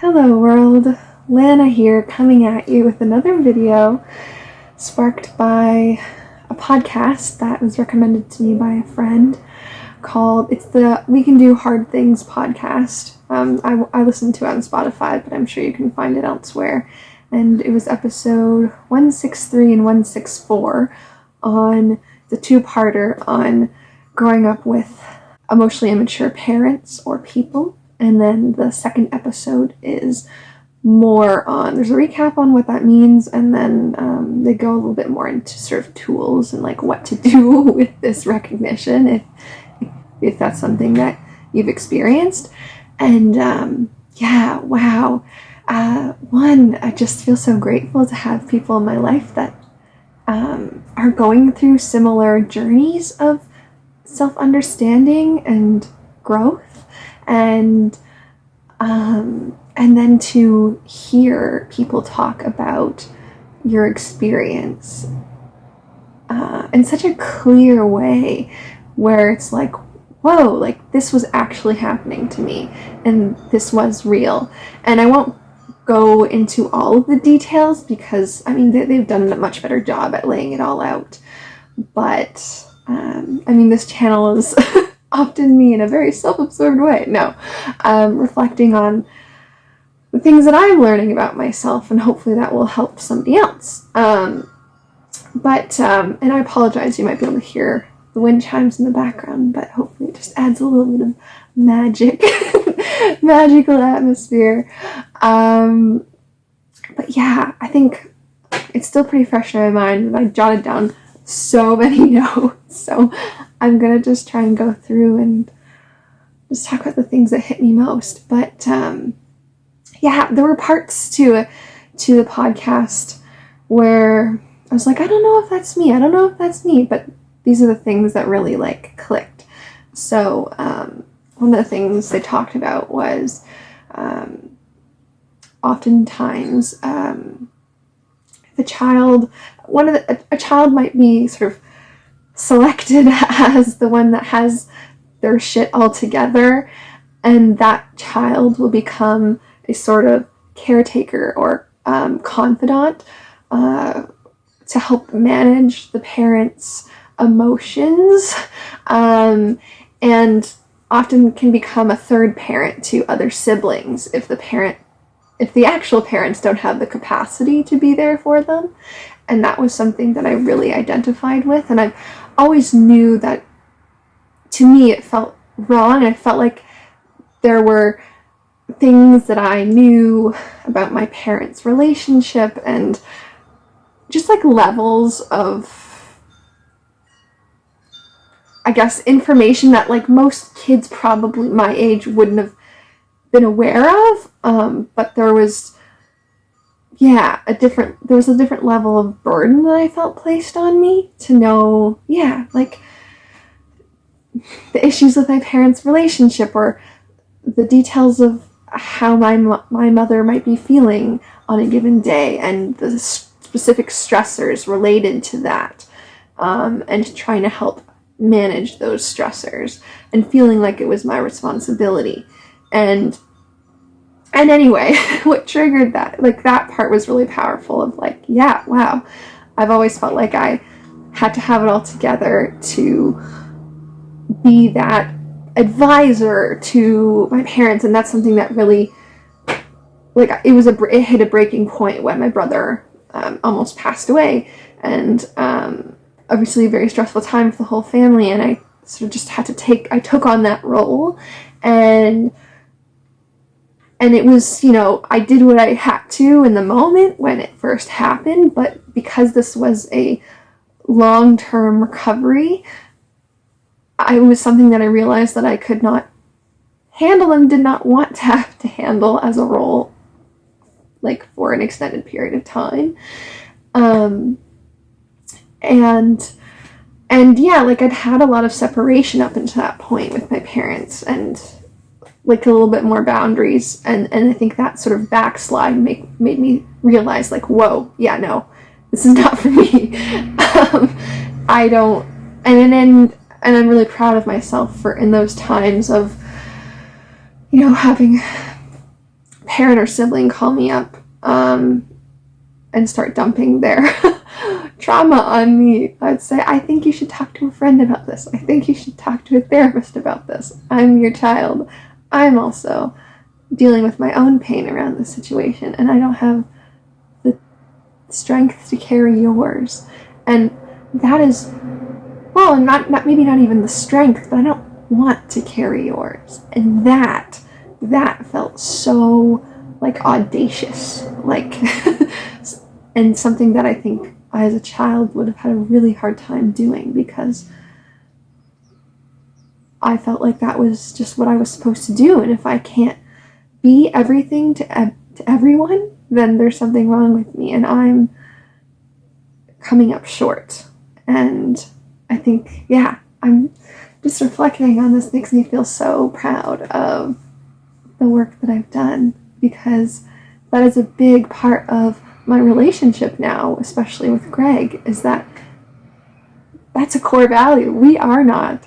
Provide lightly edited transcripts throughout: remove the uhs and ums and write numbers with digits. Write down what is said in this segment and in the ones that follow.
Hello world, Lana here coming at you with another video sparked by a podcast that was recommended to me by a friend called, it's the We Can Do Hard Things podcast. I listened to it on Spotify, but I'm sure you can find it elsewhere. And it was episode 163 and 164 on the two-parter on growing up with emotionally immature parents or people. And then the second episode is more on, there's a recap on what that means, and then they go a little bit more into sort of tools and like what to do with this recognition if that's something that you've experienced. And wow. I just feel so grateful to have people in my life that are going through similar journeys of self-understanding and growth. And then to hear people talk about your experience in such a clear way where it's like, whoa, like this was actually happening to me and this was real. And I won't go into all of the details because, I mean, they've done a much better job at laying it all out. But, this channel is often me in a very self-absorbed way. No, reflecting on the things that I'm learning about myself, and hopefully that will help somebody else. And I apologize, you might be able to hear the wind chimes in the background, but hopefully it just adds a little bit of magic, magical atmosphere. But yeah, I think it's still pretty fresh in my mind, and I jotted down so many notes, so I'm gonna just try and go through and just talk about the things that hit me most. But there were parts to the podcast where I was like, I don't know if that's me, but these are the things that really like clicked. So one of the things they talked about was oftentimes a child might be sort of selected as the one that has their shit all together, and that child will become a sort of caretaker or confidant to help manage the parents' emotions, and often can become a third parent to other siblings if the actual parents don't have the capacity to be there for them. And that was something that I really identified with. And I always knew that, to me, it felt wrong. I felt like there were things that I knew about my parents' relationship and just like levels of, I guess, information that like most kids probably my age wouldn't have been aware of, but there was a different level of burden that I felt placed on me to know, like the issues with my parents' relationship or the details of how my mother might be feeling on a given day and the specific stressors related to that, and trying to help manage those stressors and feeling like it was my responsibility. And anyway, what triggered that, like that part was really powerful of like, wow, I've always felt like I had to have it all together to be that advisor to my parents. And that's something that really, like, it hit a breaking point when my brother almost passed away, and obviously a very stressful time for the whole family, and I sort of just I took on that role, and it was, I did what I had to in the moment when it first happened, but because this was a long-term recovery, it was something that I realized that I could not handle and did not want to have to handle as a role, like for an extended period of time. Like I'd had a lot of separation up until that point with my parents, and like a little bit more boundaries, and I think that sort of backslide made me realize, like, whoa, no, this is not for me. I don't, and I'm really proud of myself for in those times of, having parent or sibling call me up and start dumping their trauma on me, I'd say, I think you should talk to a friend about this. I think you should talk to a therapist about this. I'm your child. I'm also dealing with my own pain around this situation, and I don't have the strength to carry yours. And that is, well, and not maybe not even the strength, but I don't want to carry yours. And that felt so like audacious, like and something that I think I as a child would have had a really hard time doing, because I felt like that was just what I was supposed to do, and if I can't be everything to everyone, then there's something wrong with me and I'm coming up short. And I think, yeah, I'm just reflecting on this makes me feel so proud of the work that I've done, because that is a big part of my relationship now, especially with Greg, is that that's a core value. We are not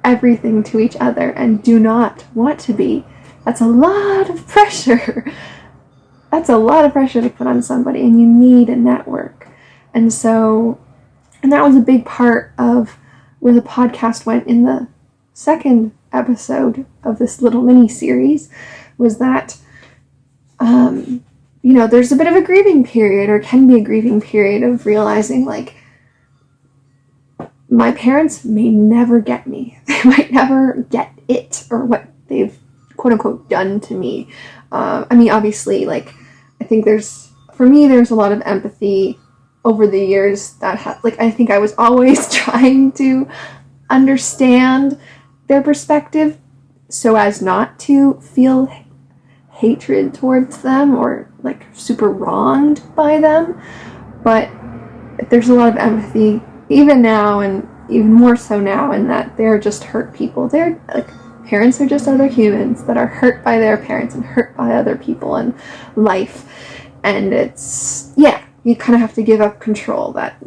everything to each other and do not want to be. That's a lot of pressure. That's a lot of pressure to put on somebody, and you need a network. And that was a big part of where the podcast went in the second episode of this little mini series, was that, there's a bit of a grieving period, or can be a grieving period, of realizing like my parents may never get me. They might never get it, or what they've quote unquote done to me. Obviously, like, I think there's a lot of empathy over the years that I think I was always trying to understand their perspective so as not to feel hatred towards them or like super wronged by them. But there's a lot of empathy even now, and even more so now, in that they're just hurt people. They're like, parents are just other humans that are hurt by their parents and hurt by other people and life. And it's, yeah, you kind of have to give up control, that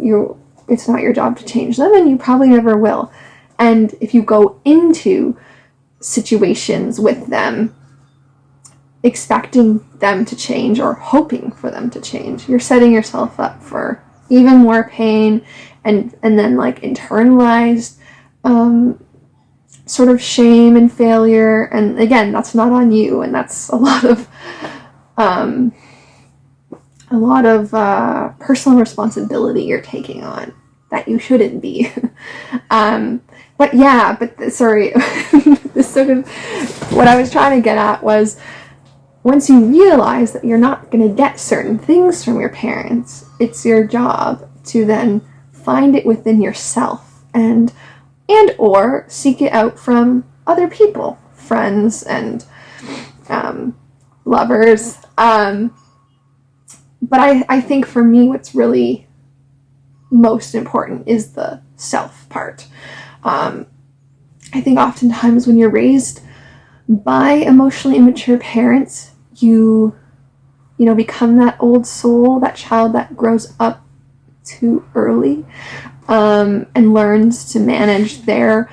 it's not your job to change them, and you probably never will. And if you go into situations with them expecting them to change or hoping for them to change, you're setting yourself up for even more pain, and then like internalized sort of shame and failure. And again, that's not on you, and that's a lot of personal responsibility you're taking on that you shouldn't be. Sorry, this sort of, what I was trying to get at was, once you realize that you're not going to get certain things from your parents, it's your job to then find it within yourself and or seek it out from other people, friends and lovers. But I think for me, what's really most important is the self part. I think oftentimes when you're raised by emotionally immature parents, you become that old soul, that child that grows up too early, and learns to manage their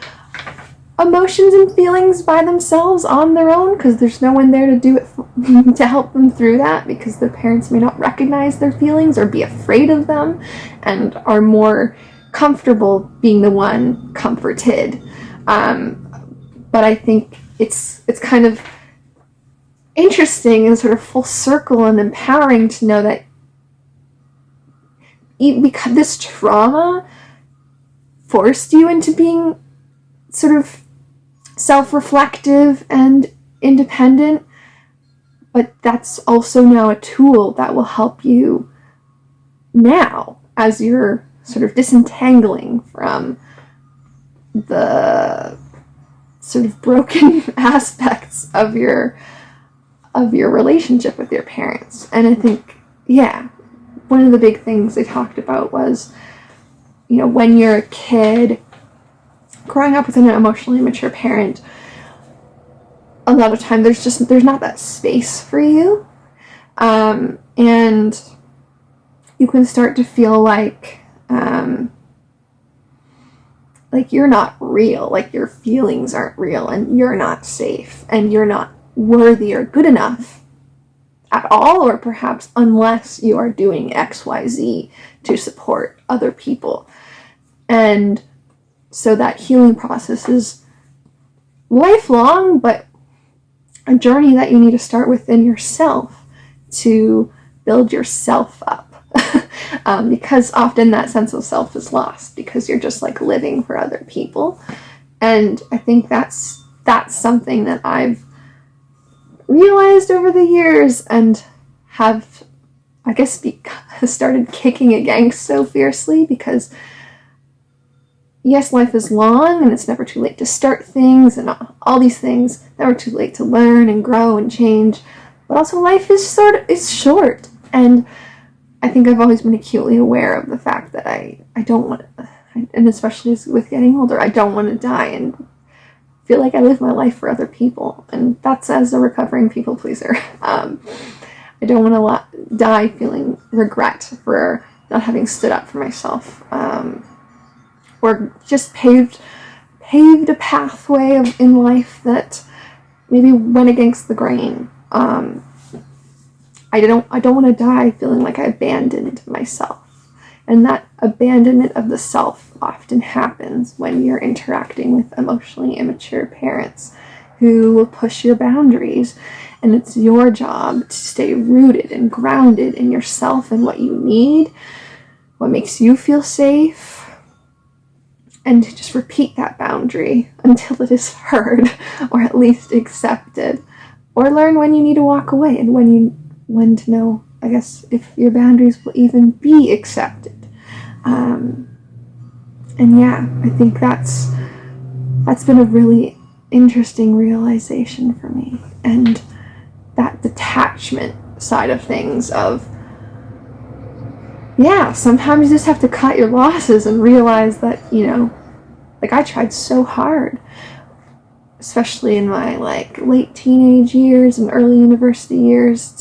emotions and feelings by themselves on their own, because there's no one there to do it to help them through that, because their parents may not recognize their feelings or be afraid of them and are more comfortable being the one comforted. But I think it's kind of interesting and sort of full circle and empowering to know that because this trauma forced you into being sort of self-reflective and independent, but that's also now a tool that will help you now as you're sort of disentangling from the sort of broken aspects of your relationship with your parents. And I think, yeah, one of the big things they talked about was, when you're a kid growing up with an emotionally immature parent, a lot of time there's not that space for you, and you can start to feel like you're not real, like your feelings aren't real, and you're not safe, and you're not worthy or good enough at all, or perhaps unless you are doing XYZ to support other people. And so that healing process is lifelong, but a journey that you need to start within yourself to build yourself up. Because often that sense of self is lost because you're just like living for other people. And I think that's something that I've realized over the years and have, I guess, started kicking against so fiercely, because yes, life is long and it's never too late to start things and all these things, never too late to learn and grow and change, but also life is short. And I think I've always been acutely aware of the fact that I don't want to, and especially with getting older, I don't want to die and feel like I live my life for other people. And that's as a recovering people pleaser. I don't want to die feeling regret for not having stood up for myself, or just paved a pathway in life that maybe went against the grain. I don't want to die feeling like I abandoned myself. And that abandonment of the self often happens when you're interacting with emotionally immature parents who will push your boundaries. And it's your job to stay rooted and grounded in yourself and what you need, what makes you feel safe, and to just repeat that boundary until it is heard, or at least accepted, or learn when you need to walk away and when to know, I guess, if your boundaries will even be accepted. And yeah, I think that's been a really interesting realization for me. And that detachment side of things of, yeah, sometimes you just have to cut your losses and realize that, like I tried so hard, especially in my late teenage years and early university years,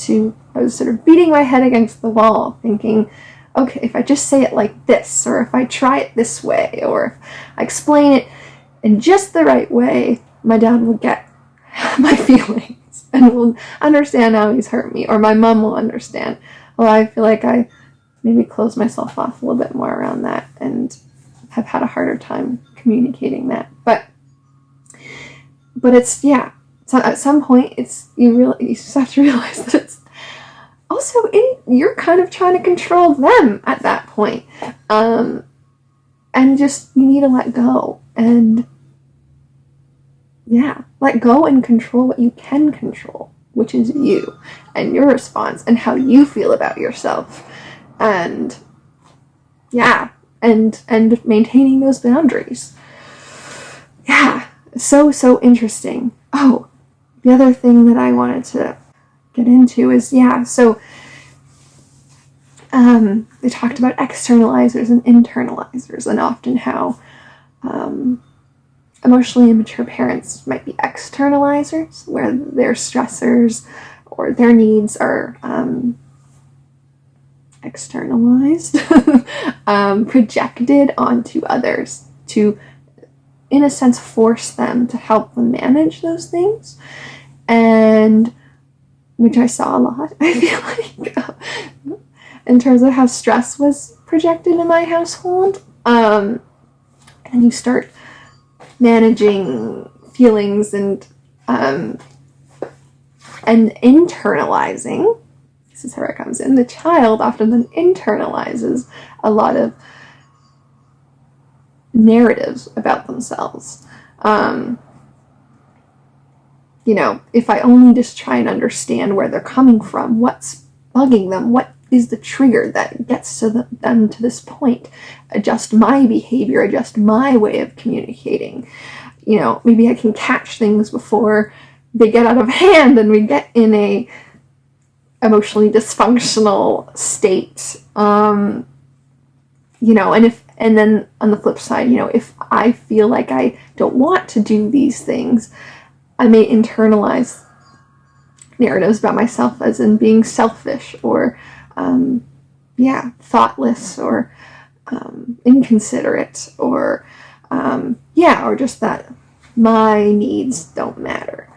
I was sort of beating my head against the wall thinking, okay, if I just say it like this, or if I try it this way, or if I explain it in just the right way, my dad will get my feelings and will understand how he's hurt me, or my mom will understand. Well, I feel like I maybe closed myself off a little bit more around that and have had a harder time communicating that. But it's, yeah, so at some point you just have to realize that it's also you're kind of trying to control them at that point. And just, you need to let go and, yeah, let go and control what you can control, which is you and your response and how you feel about yourself. And yeah, and maintaining those boundaries. Yeah, so interesting. Oh, the other thing that I wanted to get into is, so they talked about externalizers and internalizers, and often how emotionally immature parents might be externalizers, where their stressors or their needs are externalized, projected onto others to, in a sense, force them to help them manage those things. And which I saw a lot, I feel like, in terms of how stress was projected in my household. And you start managing feelings and internalizing. This is where it comes in. The child often then internalizes a lot of narratives about themselves. If I only just try and understand where they're coming from, what's bugging them, what is the trigger that gets them to this point, adjust my behavior, adjust my way of communicating. Maybe I can catch things before they get out of hand and we get in a emotionally dysfunctional state. And then on the flip side, if I feel like I don't want to do these things, I may internalize narratives about myself as in being selfish or, thoughtless or inconsiderate or, or just that my needs don't matter.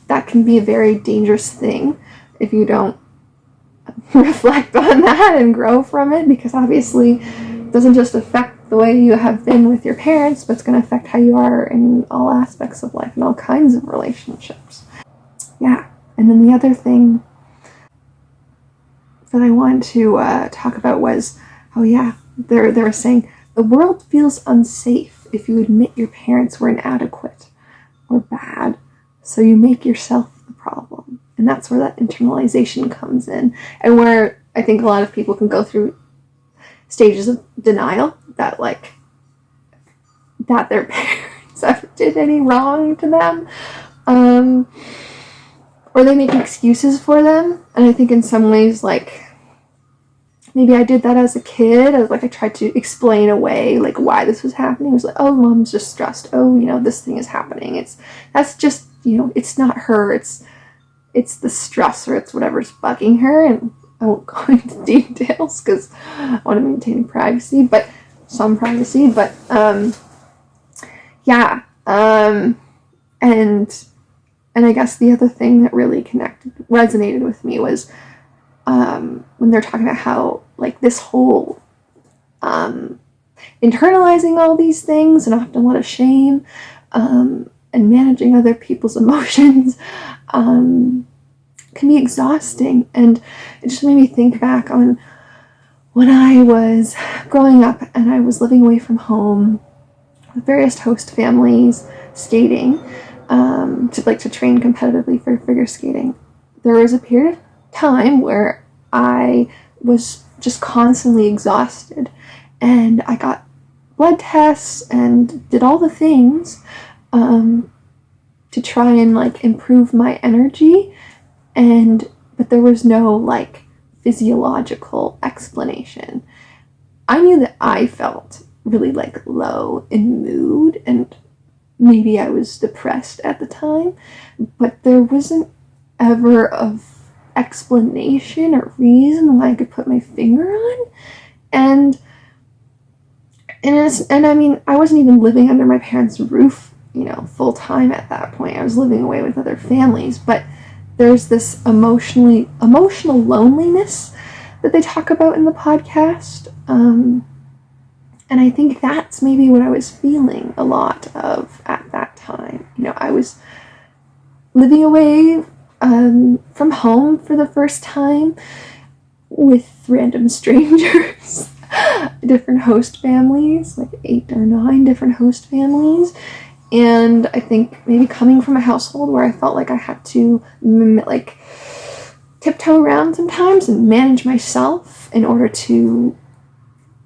That's that can be a very dangerous thing if you don't reflect on that and grow from it, because obviously it doesn't just affect the way you have been with your parents, but it's going to affect how you are in all aspects of life and all kinds of relationships. Yeah. And then the other thing that I wanted to talk about was, they were saying the world feels unsafe if you admit your parents were inadequate or bad, so you make yourself the problem. And that's where that internalization comes in, and where I think a lot of people can go through stages of denial that their parents ever did any wrong to them, or they make excuses for them. And I think in some ways, maybe I did that as a kid. I tried to explain away why this was happening. It was like, oh, mom's just stressed. Oh, this thing is happening. That's just, it's not her. It's the stress, or it's whatever's bugging her. And I won't go into details because I want to maintain some privacy. But and I guess the other thing that really resonated with me was when they're talking about how this whole internalizing all these things and often a lot of shame and managing other people's emotions can be exhausting. And it just made me think back on when I was growing up and I was living away from home with various host families, skating, to train competitively for figure skating. There was a period of time where I was just constantly exhausted, and I got blood tests and did all the things to try and improve my energy, but there was no physiological explanation. I knew that I felt really low in mood, and maybe I was depressed at the time, but there wasn't ever of explanation or reason why I could put my finger on. And I mean, I wasn't even living under my parents' roof, full time at that point. I was living away with other families, but there's this emotional loneliness that they talk about in the podcast. And I think that's maybe what I was feeling a lot of at that time. I was living away from home for the first time with random strangers, different host families, 8 or 9 different host families. And I think maybe coming from a household where I felt like I had to tiptoe around sometimes and manage myself in order to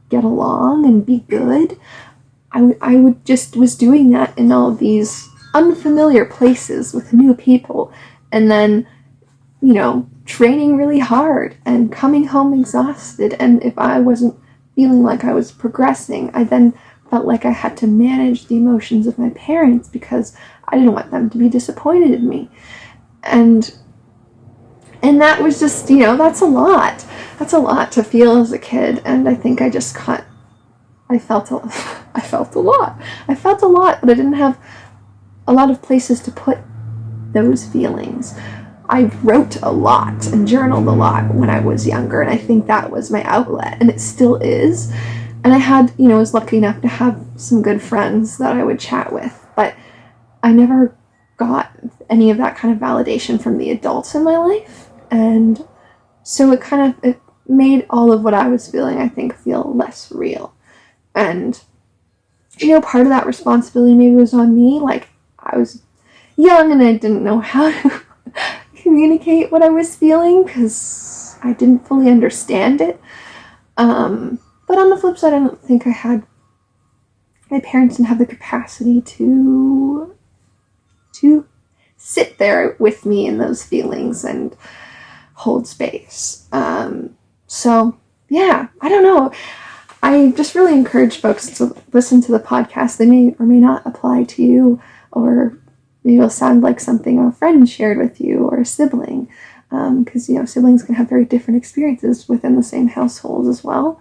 get along and be good, I was doing that in all these unfamiliar places with new people, and then training really hard and coming home exhausted. And if I wasn't feeling like I was progressing, I then felt like I had to manage the emotions of my parents because I didn't want them to be disappointed in me. And that was just, that's a lot. That's a lot to feel as a kid. And I think I just I felt a lot, but I didn't have a lot of places to put those feelings. I wrote a lot and journaled a lot when I was younger, and I think that was my outlet, and it still is. And I was lucky enough to have some good friends that I would chat with, but I never got any of that kind of validation from the adults in my life. And so it made all of what I was feeling, I think, feel less real. And, part of that responsibility maybe was on me. I was young and I didn't know how to communicate what I was feeling because I didn't fully understand it. But on the flip side, I don't think my parents didn't have the capacity to sit there with me in those feelings and hold space. So yeah, I don't know. I just really encourage folks to listen to the podcast. They may or may not apply to you, or maybe it'll sound like something a friend shared with you or a sibling, because siblings can have very different experiences within the same household as well.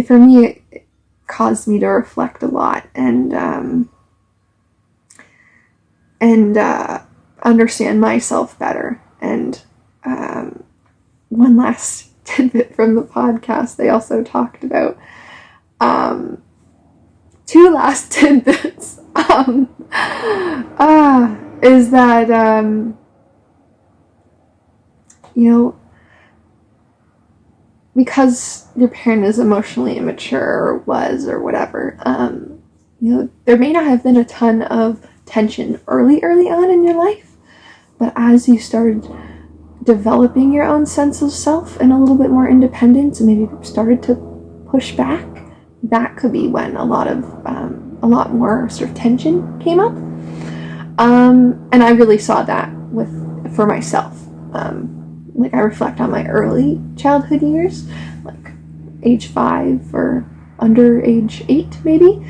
For me, caused me to reflect a lot and understand myself better. And one last tidbit from the podcast, they also talked about two last tidbits is that because your parent is emotionally immature or was or whatever, there may not have been a ton of tension early on in your life, but as you started developing your own sense of self and a little bit more independence and maybe started to push back, that could be when a lot more sort of tension came up. And I really saw that for myself. I reflect on my early childhood years, like age 5 or under age 8 maybe,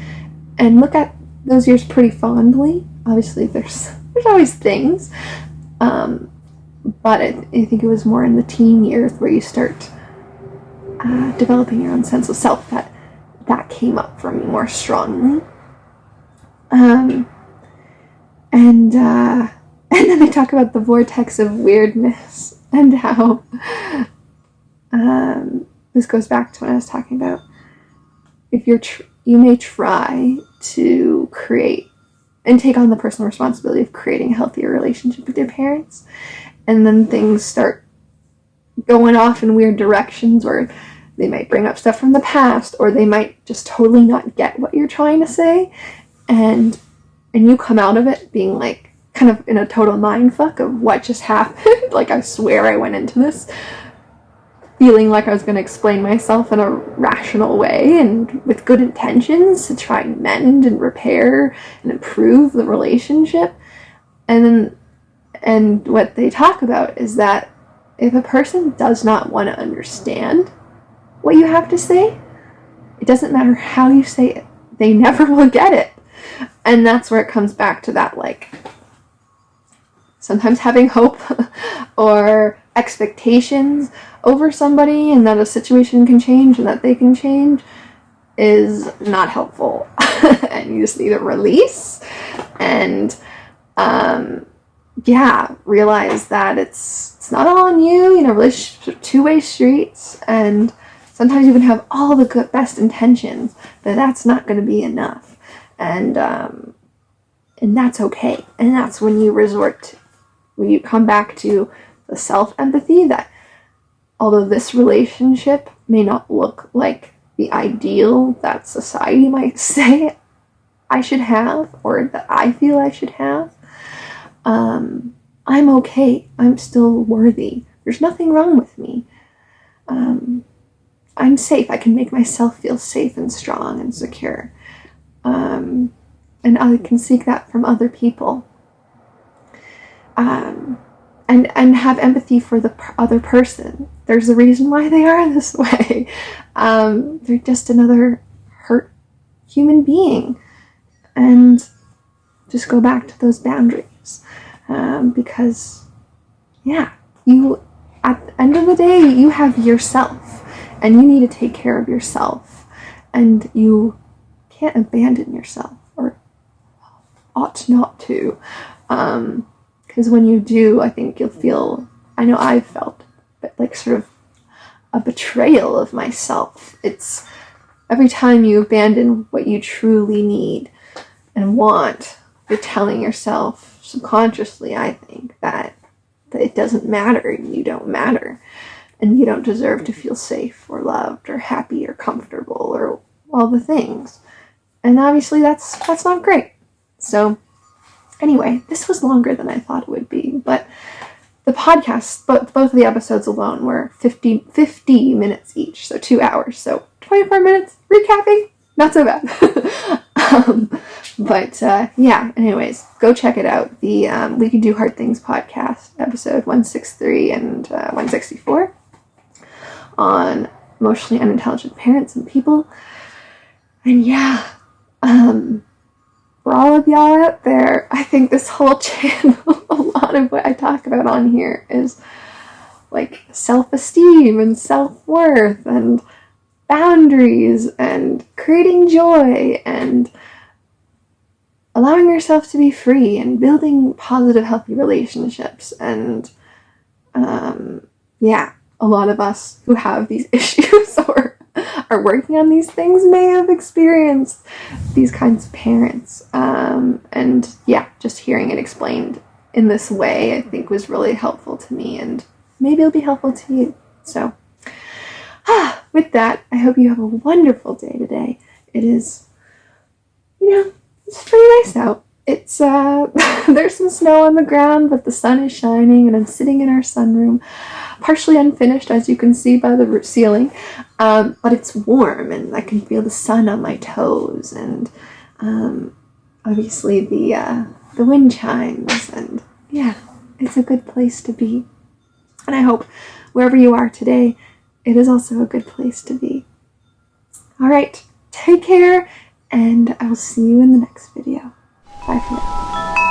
and look at those years pretty fondly. Obviously there's always things, but I think it was more in the teen years where you start developing your own sense of self that came up for me more strongly. And then they talk about the vortex of weirdness and how this goes back to what I was talking about. If you may try to create and take on the personal responsibility of creating a healthier relationship with your parents, and then things start going off in weird directions where they might bring up stuff from the past, or they might just totally not get what you're trying to say, and you come out of it being like kind of in a total mindfuck of what just happened. Like, I swear I went into this feeling like I was going to explain myself in a rational way and with good intentions to try and mend and repair and improve the relationship. And what they talk about is that if a person does not want to understand what you have to say, it doesn't matter how you say it. They never will get it. And that's where it comes back to that, like, sometimes having hope or expectations over somebody and that a situation can change and that they can change is not helpful. And you just need to release and realize that it's not all on you. Relationships are two-way streets, and sometimes you can have all the best intentions, but that's not going to be enough. And that's okay. And that's when you come back to the self-empathy that although this relationship may not look like the ideal that society might say I should have, or that I feel I should have, I'm okay. I'm still worthy. There's nothing wrong with me. I'm safe. I can make myself feel safe and strong and secure. And I can seek that from other people. And have empathy for the other person. There's a reason why they are this way. They're just another hurt human being. And just go back to those boundaries. Because, you, at the end of the day, you have yourself. And you need to take care of yourself. And you can't abandon yourself. Or ought not to. Because when you do, I think you'll feel, I know I've felt, but like sort of a betrayal of myself. It's every time you abandon what you truly need and want, you're telling yourself subconsciously, I think, that it doesn't matter, you don't matter, and you don't deserve to feel safe or loved or happy or comfortable or all the things. And obviously that's not great. So anyway, this was longer than I thought it would be, but the podcast, both of the episodes alone were 50 minutes each, so 2 hours, so 24 minutes recapping, not so bad. Anyways, go check it out. The We Can Do Hard Things podcast, episode 163 and 164 on emotionally unintelligent parents and people. And for all of y'all out there, I think this whole channel, a lot of what I talk about on here is like self-esteem and self-worth and boundaries and creating joy and allowing yourself to be free and building positive, healthy relationships. And yeah, a lot of us who have these issues or are working on these things may have experienced these kinds of parents. And yeah, just hearing it explained in this way, I think, was really helpful to me, and maybe it'll be helpful to you. So with that, I hope you have a wonderful day today. It is, it's pretty nice out. It's, there's some snow on the ground, but the sun is shining, and I'm sitting in our sunroom, partially unfinished, as you can see by the ceiling, but it's warm, and I can feel the sun on my toes, and obviously the wind chimes, and yeah, it's a good place to be. And I hope wherever you are today, it is also a good place to be. All right, take care, and I will see you in the next video. Bye for now.